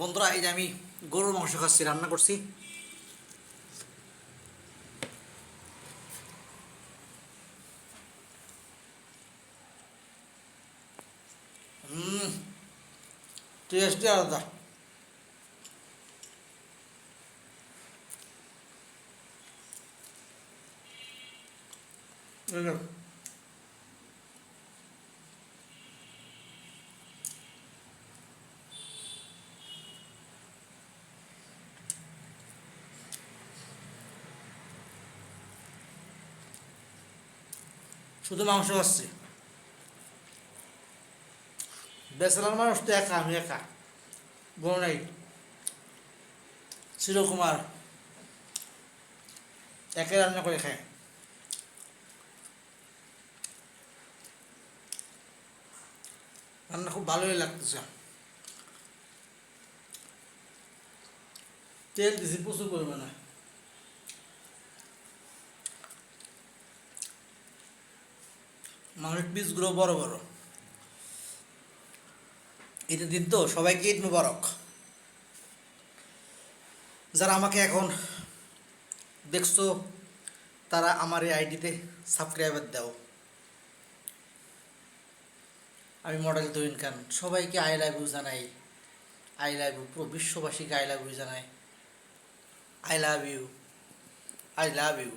বন্ধুরা, এই যে আমি গরুর মাংস খাচ্ছি, রান্না করছি। টেস্টই আলাদা। এই যে, শুধু মাংস খাচ্ছি। বেসালার মানুষ তো একা, আমি একা, বড় নাই। চিরকুমার একে রান্না করে খায়। রান্না খুব ভালোই লাগতেছে। তেল দিছি প্রচুর পরিমাণে। মাংসের পিসগুলো বড় বড়। ঈদের দিন তো, সবাইকে ঈদ মুবারক। যারা আমাকে এখন দেখছো, তারা আমার এই আইডিতে সাবস্ক্রাইবার দাও। আমি মডেল তৈন খান, সবাইকে আই লাভ ইউ জানাই। আই লাভ ইউ, পুরো বিশ্ববাসীকে আই লাভ ইউ জানাই। I love you, I love you.